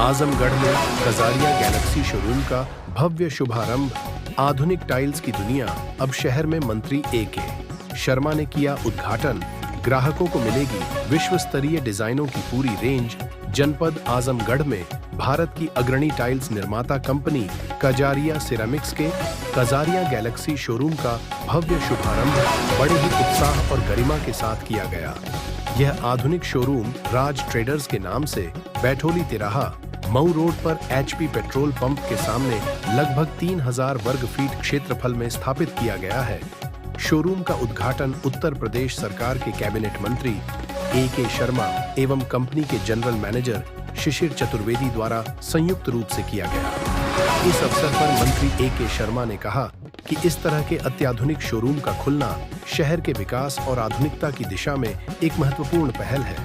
आजमगढ़ में Kajaria Galaxy showroom का भव्य शुभारंभ। आधुनिक टाइल्स की दुनिया अब शहर में मंत्री ए.के. शर्मा ने किया उद्घाटन। ग्राहकों को मिलेगी विश्व स्तरीय डिजाइनों की पूरी रेंज। जनपद आजमगढ़ में भारत की अग्रणी टाइल्स निर्माता कंपनी कजारिया सिरेमिक्स के कजारिया गैलेक्सी शोरूम का भव्य शुभारंभ बड़े ही उत्साह और गरिमा के साथ किया गया। यह आधुनिक शोरूम राज ट्रेडर्स के नाम से बैठोली तिराहा मऊ रोड पर एचपी पेट्रोल पंप के सामने लगभग 3000 वर्ग फीट क्षेत्रफल में स्थापित किया गया है। शोरूम का उद्घाटन उत्तर प्रदेश सरकार के कैबिनेट मंत्री ए.के. शर्मा एवं कंपनी के जनरल मैनेजर शिशिर चतुर्वेदी द्वारा संयुक्त रूप से किया गया। इस अवसर पर मंत्री ए.के. शर्मा ने कहा कि इस तरह के अत्याधुनिक शोरूम का खुलना शहर के विकास और आधुनिकता की दिशा में एक महत्वपूर्ण पहल है।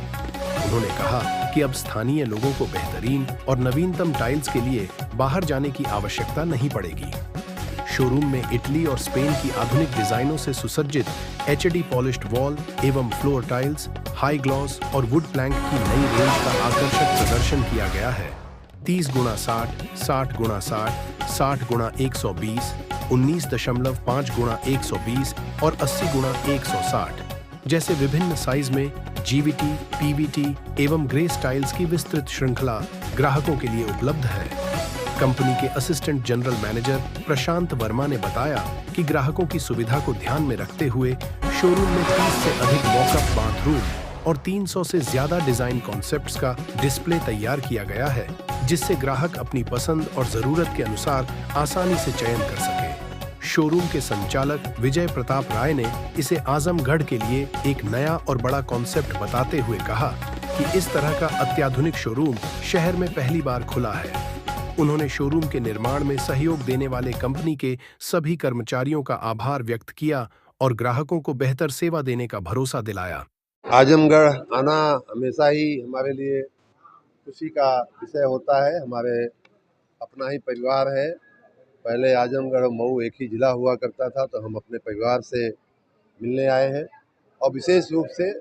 उन्होंने कहा कि अब स्थानीय लोगों को बेहतरीन और नवीनतम टाइल्स के लिए बाहर जाने की आवश्यकता नहीं पड़ेगी। शोरूम में इटली और स्पेन की आधुनिक डिजाइनों से सुसज्जित एचडी पॉलिश्ड वॉल एवं फ्लोर टाइल्स, हाई ग्लॉस और वुड प्लैंक की नई रेंज का आकर्षक प्रदर्शन किया गया है। 30x60, 60x60, 60x120, 19.5x120 और 80x160 जैसे विभिन्न साइज में जीवीटी, पीवीटी एवं ग्रे स्टाइल्स की विस्तृत श्रृंखला ग्राहकों के लिए उपलब्ध है। कंपनी के असिस्टेंट जनरल मैनेजर प्रशांत वर्मा ने बताया कि ग्राहकों की सुविधा को ध्यान में रखते हुए शोरूम में 30 से अधिक वॉकअप बाथरूम और 300 से ज्यादा डिजाइन कॉन्सेप्ट्स का डिस्प्ले तैयार किया गया है, जिससे ग्राहक अपनी पसंद और जरूरत के अनुसार आसानी से चयन कर सके। शोरूम के संचालक विजय प्रताप राय ने इसे आजमगढ़ के लिए एक नया और बड़ा कॉन्सेप्ट बताते हुए कहा कि इस तरह का अत्याधुनिक शोरूम शहर में पहली बार खुला है। उन्होंने शोरूम के निर्माण में सहयोग देने वाले कंपनी के सभी कर्मचारियों का आभार व्यक्त किया और ग्राहकों को बेहतर सेवा देने का भरोसा दिलाया। आजमगढ़ आना हमेशा ही हमारे लिए खुशी का विषय होता है। हमारे अपना ही परिवार है। पहले आजमगढ़ और मऊ एक ही जिला हुआ करता था, तो हम अपने परिवार से मिलने आए हैं और विशेष रूप से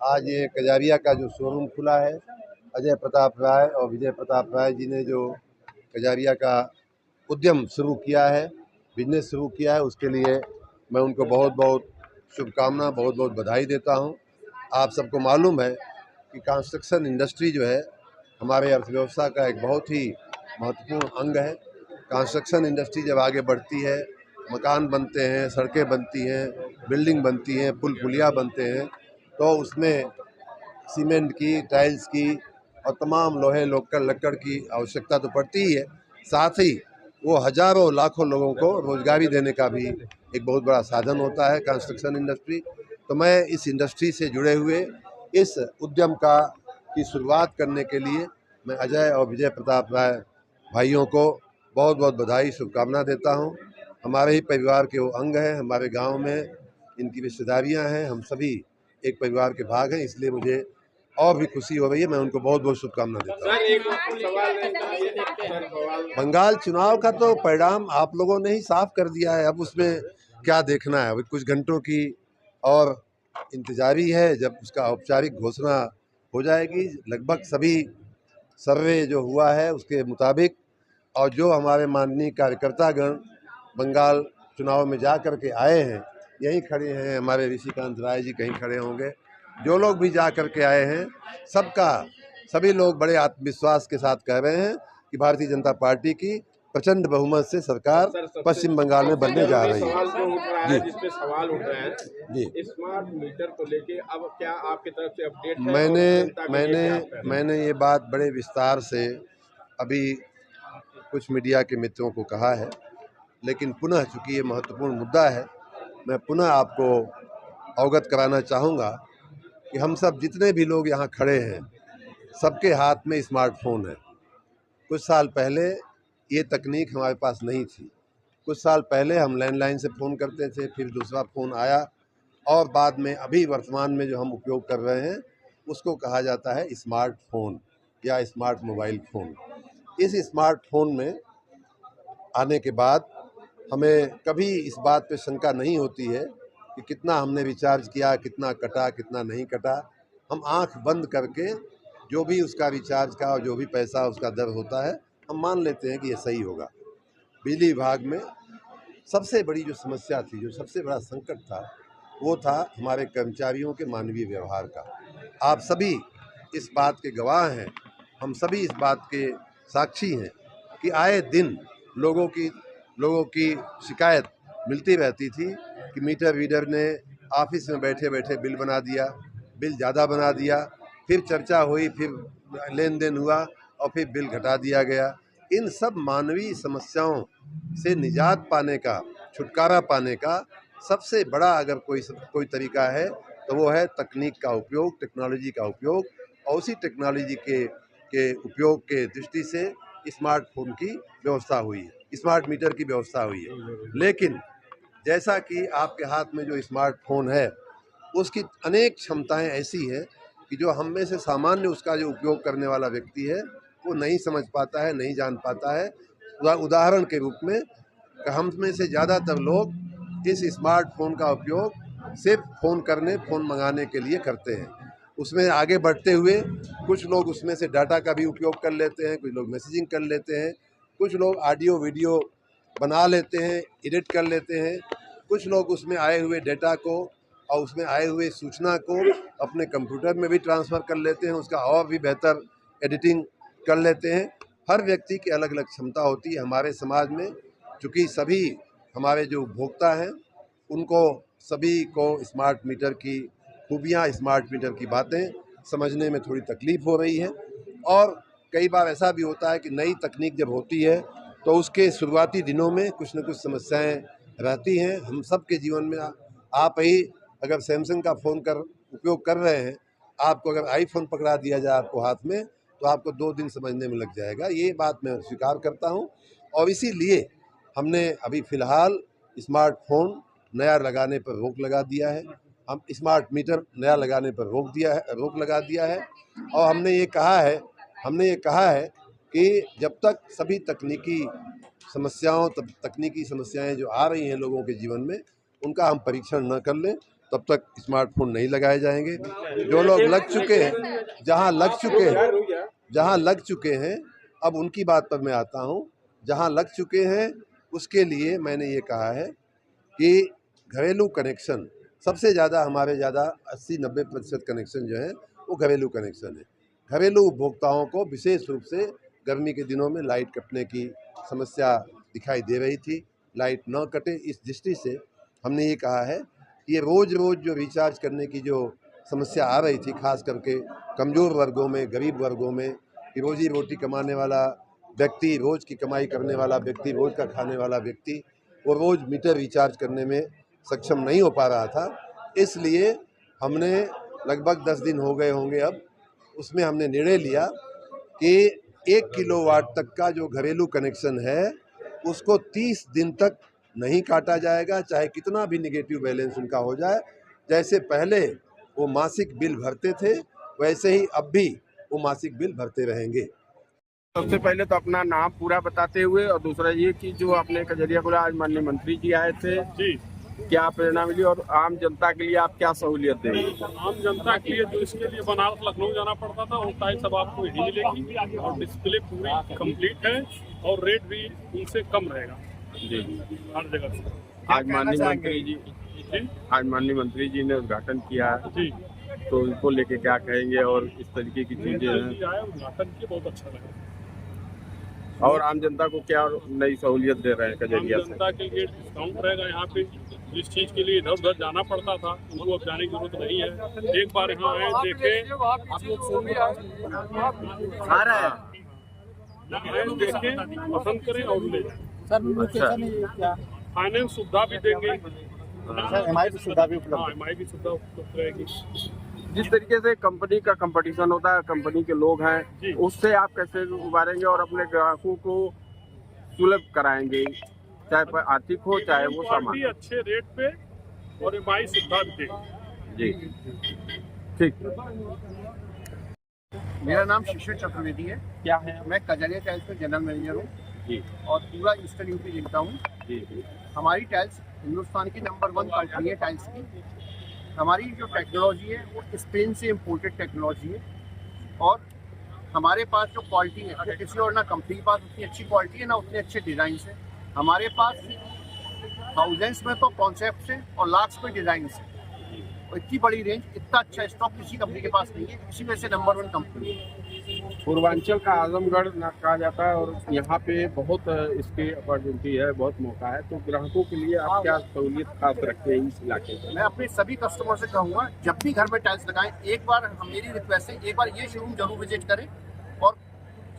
आज ये कजारिया का जो शोरूम खुला है, अजय प्रताप राय और विजय प्रताप राय जी ने जो कजारिया का उद्यम शुरू किया है, बिजनेस शुरू किया है, उसके लिए मैं उनको बहुत बहुत शुभकामना, बहुत बहुत बधाई देता हूं। आप सबको मालूम है कि कंस्ट्रक्शन इंडस्ट्री जो है हमारे अर्थव्यवस्था का एक बहुत ही महत्वपूर्ण अंग है। कंस्ट्रक्शन इंडस्ट्री जब आगे बढ़ती है, मकान बनते हैं, सड़कें बनती हैं, बिल्डिंग बनती हैं, पुल पुलिया बनते हैं, तो उसमें सीमेंट की, टाइल्स की और तमाम लोहे लक्कड़ की आवश्यकता तो पड़ती ही है। साथ ही वो हजारों लाखों लोगों को रोजगारी देने का भी एक बहुत बड़ा साधन होता है कंस्ट्रक्शन इंडस्ट्री। तो मैं इस इंडस्ट्री से जुड़े हुए इस उद्यम की शुरुआत करने के लिए मैं अजय और विजय प्रताप राय भाइयों को बहुत बहुत बधाई, शुभकामना देता हूं। हमारे ही परिवार के वो अंग हैं, हमारे गांव में इनकी रिश्तेदारियां हैं, हम सभी एक परिवार के भाग हैं, इसलिए मुझे और भी खुशी हो रही है। मैं उनको बहुत बहुत शुभकामना देता हूँ। बंगाल चुनाव का तो परिणाम आप लोगों ने ही साफ कर दिया है, अब उसमें क्या देखना है। अभी कुछ घंटों की और इंतजारी है, जब उसका औपचारिक घोषणा हो जाएगी। लगभग सभी सर्वे जो हुआ है उसके मुताबिक और जो हमारे माननीय कार्यकर्तागण बंगाल चुनाव में जा कर के आए हैं, यहीं खड़े हैं, हमारे ऋषिकांत राय जी कहीं खड़े होंगे, जो लोग भी जा कर के आए हैं सभी लोग बड़े आत्मविश्वास के साथ कह रहे हैं कि भारतीय जनता पार्टी की प्रचंड बहुमत से सरकार पश्चिम बंगाल में बनने जा रही है। जिसपे सवाल उठ रहे हैं जी, स्मार्ट मीटर को लेके, अब क्या आपकी तरफ से अपडेट है? मैंने ये बात बड़े विस्तार से अभी कुछ मीडिया के मित्रों को कहा है, लेकिन पुनः चूंकि ये महत्वपूर्ण मुद्दा है, मैं पुनः आपको अवगत कराना चाहूँगा कि हम सब जितने भी लोग यहाँ खड़े हैं, सबके हाथ में स्मार्टफोन है। कुछ साल पहले ये तकनीक हमारे पास नहीं थी। कुछ साल पहले हम लैंडलाइन से फ़ोन करते थे, फिर दूसरा फ़ोन आया और बाद में अभी वर्तमान में जो हम उपयोग कर रहे हैं उसको कहा जाता है स्मार्टफोन या स्मार्ट मोबाइल फ़ोन। इस स्मार्टफोन में आने के बाद हमें कभी इस बात पे शंका नहीं होती है कि कितना हमने रिचार्ज किया, कितना कटा, कितना नहीं कटा। हम आंख बंद करके जो भी उसका रिचार्ज का और जो भी पैसा उसका दर होता है, हम मान लेते हैं कि ये सही होगा। बिजली विभाग में सबसे बड़ी जो समस्या थी, जो सबसे बड़ा संकट था, वो था हमारे कर्मचारियों के मानवीय व्यवहार का। आप सभी इस बात के गवाह हैं, हम सभी इस बात के साक्षी हैं कि आए दिन लोगों की शिकायत मिलती रहती थी कि मीटर रीडर ने ऑफिस में बैठे बैठे बिल बना दिया, बिल ज़्यादा बना दिया, फिर चर्चा हुई, फिर लेन देन हुआ और फिर बिल घटा दिया गया। इन सब मानवीय समस्याओं से निजात पाने का, छुटकारा पाने का सबसे बड़ा अगर कोई तरीका है तो वो है तकनीक का उपयोग, टेक्नोलॉजी का उपयोग। और उसी टेक्नोलॉजी के उपयोग के दृष्टि से स्मार्टफोन की व्यवस्था हुई है, स्मार्ट मीटर की व्यवस्था हुई है। लेकिन जैसा कि आपके हाथ में जो स्मार्टफोन है, उसकी अनेक क्षमताएं ऐसी हैं कि जो हम में से सामान्य उसका जो उपयोग करने वाला व्यक्ति है वो नहीं समझ पाता है, नहीं जान पाता है। उदाहरण के रूप में हम में से ज़्यादातर लोग इस स्मार्टफोन का उपयोग सिर्फ फ़ोन करने, फ़ोन मंगाने के लिए करते हैं। उसमें आगे बढ़ते हुए कुछ लोग उसमें से डाटा का भी उपयोग कर लेते हैं, कुछ लोग मैसेजिंग कर लेते हैं, कुछ लोग ऑडियो वीडियो बना लेते हैं, एडिट कर लेते हैं, कुछ लोग उसमें आए हुए डेटा को और उसमें आए हुए सूचना को अपने कंप्यूटर में भी ट्रांसफ़र कर लेते हैं, उसका और भी बेहतर एडिटिंग कर लेते हैं। हर व्यक्ति की अलग अलग क्षमता होती है हमारे समाज में। चूँकि सभी हमारे जो उपभोक्ता हैं उनको सभी को स्मार्ट मीटर की खूबियाँ, स्मार्ट मीटर की बातें समझने में थोड़ी तकलीफ़ हो रही है। और कई बार ऐसा भी होता है कि नई तकनीक जब होती है तो उसके शुरुआती दिनों में कुछ न कुछ समस्याएं रहती हैं। हम सब के जीवन में आप ही अगर सैमसंग का फ़ोन उपयोग कर रहे हैं, आपको अगर आईफोन पकड़ा दिया जाए आपको हाथ में तो आपको 2 दिन समझने में लग जाएगा। ये बात मैं स्वीकार करता हूँ और इसीलिए हमने अभी फ़िलहाल स्मार्टफोन नया लगाने पर रोक लगा दिया है। हम स्मार्ट मीटर नया लगाने पर रोक लगा दिया है। और हमने ये कहा है कि जब तक सभी तकनीकी समस्याएं जो आ रही हैं लोगों के जीवन में, उनका हम परीक्षण न कर लें, तब तक स्मार्टफोन नहीं लगाए जाएंगे। जो लोग लग चुके हैं, जहां लग चुके हैं, अब उनकी बात पर मैं आता हूं। जहां लग चुके हैं उसके लिए मैंने ये कहा है कि घरेलू कनेक्शन सबसे ज़्यादा, हमारे ज़्यादा 80-90% कनेक्शन जो है वो घरेलू कनेक्शन है। घरेलू उपभोक्ताओं को विशेष रूप से गर्मी के दिनों में लाइट कटने की समस्या दिखाई दे रही थी। लाइट न कटे इस दृष्टि से हमने ये कहा है कि ये रोज़ जो रिचार्ज करने की जो समस्या आ रही थी, खास करके कमज़ोर वर्गों में, गरीब वर्गों में, कि रोज़ी रोटी कमाने वाला व्यक्ति, रोज़ की कमाई करने वाला व्यक्ति, रोज़ का खाने वाला व्यक्ति, वो रोज़ मीटर रिचार्ज करने में सक्षम नहीं हो पा रहा था। इसलिए हमने लगभग 10 दिन हो गए होंगे अब, उसमें हमने निर्णय लिया कि 1 किलोवाट तक का जो घरेलू कनेक्शन है उसको 30 दिन तक नहीं काटा जाएगा, चाहे कितना भी निगेटिव बैलेंस उनका हो जाए। जैसे पहले वो मासिक बिल भरते थे वैसे ही अब भी वो मासिक बिल भरते रहेंगे। सबसे पहले तो अपना नाम पूरा बताते हुए, और दूसरा ये कि जो आपने कजरिया बोला, आज माननीय मंत्री जी आए थे जी, क्या प्रेरणा मिली और आम जनता के लिए आप क्या सहूलियत देंगे? आम जनता के लिए जो इसके लिए बनारस लखनऊ जाना पड़ता था, वो टाइल्स अब आपको यही मिलेगी और डिस्प्ले पूरी कंप्लीट है और रेट भी उनसे कम रहेगा जी हर जगह से। आज माननीय मंत्री जी ने उद्घाटन किया जी, तो इनको लेके क्या कहेंगे और इस तरीके की चीजें हैं? उद्घाटन किया, बहुत अच्छा लगा। और आम जनता को क्या नई सहूलियत दे रहे हैं कजरिया से? जनता के लिए डिस्काउंट रहेगा यहाँ पे। जिस चीज़ के लिए इधर उधर जाना पड़ता था उनको अब जाने की जरूरत नहीं है। एक बार यहाँ आए, देखें, देखें, पसंद करें और ले जाएं। फाइनेंस सुविधा भी देंगे, एमआई की सुविधा भी उपलब्ध रहेगी। जिस तरीके से कंपनी का कंपटीशन होता है, कंपनी के लोग हैं, उससे आप कैसे उबारेंगे और अपने ग्राहकों को सुलभ कराएंगे, चाहे आर्थिक हो चाहे वो सामान? अच्छे रेट पे और एमआई सुविधा भी देंगे जी। ठीक, मेरा नाम शिशिर चतुर्वेदी है। क्या है? मैं कजरिया टाइल्स में जनरल मैनेजर हूँ जी, और पूरा ईस्टर्न यूपी देखता हूँ जी। हमारी टाइल्स हिंदुस्तान की नंबर 1 कंपनी है टाइल्स की। हमारी जो टेक्नोलॉजी है वो स्पेन से इम्पोर्टेड टेक्नोलॉजी है और हमारे पास जो क्वालिटी है, अगर किसी और ना कंपनी के पास उतनी अच्छी क्वालिटी है ना उतने अच्छे डिजाइन है, हमारे पास थाउजेंड्स में तो कॉन्सेप्ट है और लाख्स में डिजाइन है। और इतनी बड़ी रेंज, इतना अच्छा स्टॉक किसी कंपनी के पास नहीं है, इसी वजह से नंबर 1 कंपनी है। पूर्वांचल का आजमगढ़ ना कहा जाता है और यहाँ पे बहुत इसकी अपॉर्चुनिटी है, बहुत मौका है। तो ग्राहकों के लिए आप क्या सहूलियत खास रखते हैं इस इलाके में? मैं अपने सभी कस्टमर से कहूँगा, जब भी घर में टाइल्स लगाएं, एक बार मेरी रिक्वेस्ट है, एक बार ये शोरूम जरूर विजिट करें। और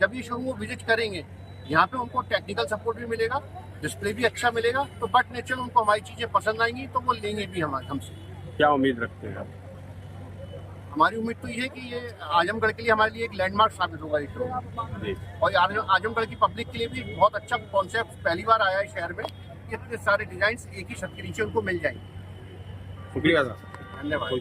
जब ये शोरूम वो विजिट करेंगे, यहाँ पे उनको टेक्निकल सपोर्ट भी मिलेगा, डिस्प्ले भी अच्छा मिलेगा, तो बट नेचुरल उनको हमारी चीज़ें पसंद आएंगी तो वो लेंगे भी हमसे। क्या उम्मीद रखते हैं आप? हमारी उम्मीद तो ये है कि ये आजमगढ़ के लिए हमारे लिए एक लैंडमार्क साबित होगा ये शोरूम। जी। और आजमगढ़ की पब्लिक के लिए भी बहुत अच्छा कॉन्सेप्ट पहली बार आया है शहर में, इतने सारे डिजाइन एक ही छत के नीचे उनको मिल जाएंगे। शुक्रिया सर। धन्यवाद।